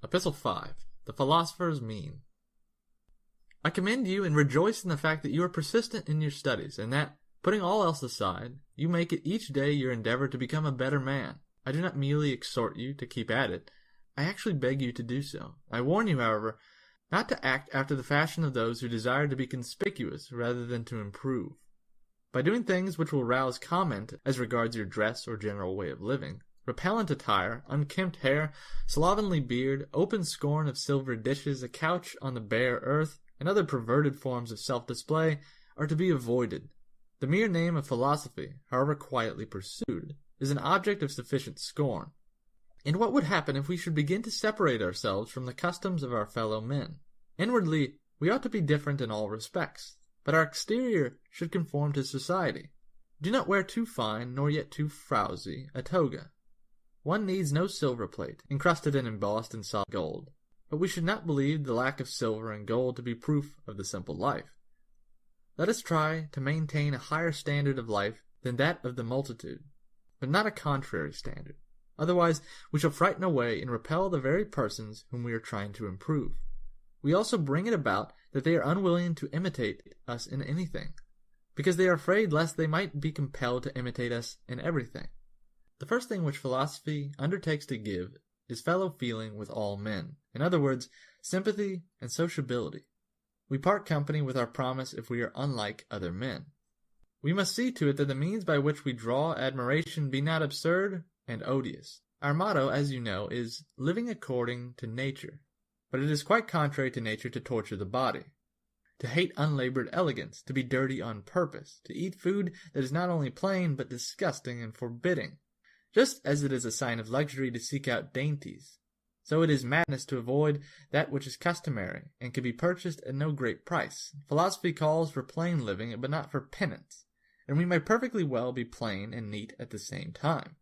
Epistle 5. The Philosopher's Mean. I commend you and rejoice in the fact that you are persistent in your studies, and that, putting all else aside, you make it each day your endeavor to become a better man. I do not merely exhort you to keep at it. I actually beg you to do so. I warn you, however, not to act after the fashion of those who desire to be conspicuous rather than to improve. By doing things which will rouse comment as regards your dress or general way of living, repellent attire, unkempt hair, slovenly beard, open scorn of silver dishes, a couch on the bare earth, and other perverted forms of self-display are to be avoided. The mere name of philosophy, however quietly pursued, is an object of sufficient scorn. And what would happen if we should begin to separate ourselves from the customs of our fellow men? Inwardly, we ought to be different in all respects, but our exterior should conform to society. Do not wear too fine, nor yet too frowsy, a toga. One needs no silver plate, encrusted and embossed in solid gold, but we should not believe the lack of silver and gold to be proof of the simple life. Let us try to maintain a higher standard of life than that of the multitude, but not a contrary standard. Otherwise, we shall frighten away and repel the very persons whom we are trying to improve. We also bring it about that they are unwilling to imitate us in anything, because they are afraid lest they might be compelled to imitate us in everything. The first thing which philosophy undertakes to give is fellow-feeling with all men. In other words, sympathy and sociability. We part company with our promise if we are unlike other men. We must see to it that the means by which we draw admiration be not absurd and odious. Our motto, as you know, is living according to nature. But it is quite contrary to nature to torture the body, to hate unlabored elegance, to be dirty on purpose, to eat food that is not only plain but disgusting and forbidding. Just as it is a sign of luxury to seek out dainties, so it is madness to avoid that which is customary and can be purchased at no great price. Philosophy calls for plain living, but not for penance, and we may perfectly well be plain and neat at the same time.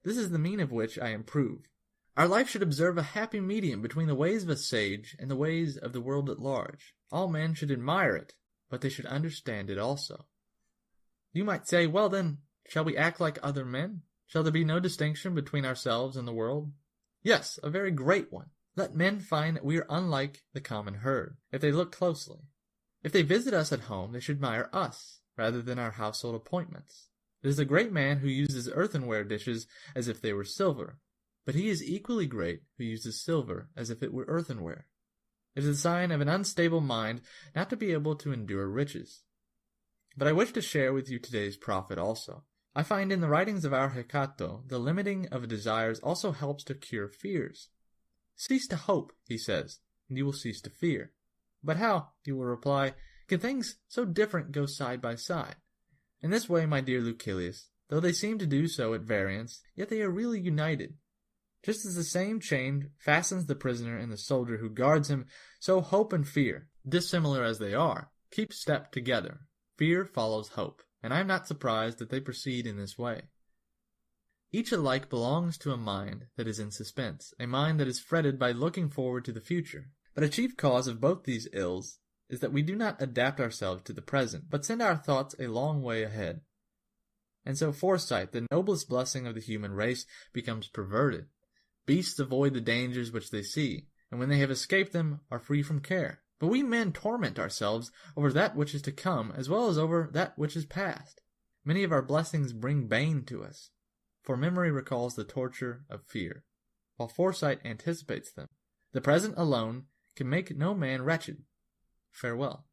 This is the mean of which I improve. Our life should observe a happy medium between the ways of a sage and the ways of the world at large. All men should admire it, but they should understand it also. You might say, well then, shall we act like other men? Shall there be no distinction between ourselves and the world? Yes, a very great one. Let men find that we are unlike the common herd, if they look closely. If they visit us at home, they should admire us, rather than our household appointments. It is a great man who uses earthenware dishes as if they were silver, but he is equally great who uses silver as if it were earthenware. It is a sign of an unstable mind not to be able to endure riches. But I wish to share with you today's profit also. I find in the writings of our Hecato the limiting of desires also helps to cure fears. Cease to hope, he says, and you will cease to fear. But how, you will reply, can things so different go side by side? In this way, my dear Lucilius, though they seem to do so at variance, yet they are really united. Just as the same chain fastens the prisoner and the soldier who guards him, so hope and fear, dissimilar as they are, keep step together. Fear follows hope, and I am not surprised that they proceed in this way. Each alike belongs to a mind that is in suspense, a mind that is fretted by looking forward to the future. But a chief cause of both these ills is that we do not adapt ourselves to the present, but send our thoughts a long way ahead. And so foresight, the noblest blessing of the human race, becomes perverted. Beasts avoid the dangers which they see, and when they have escaped them, are free from care. But we men torment ourselves over that which is to come, as well as over that which is past. Many of our blessings bring bane to us, for memory recalls the torture of fear, while foresight anticipates them. The present alone can make no man wretched. Farewell.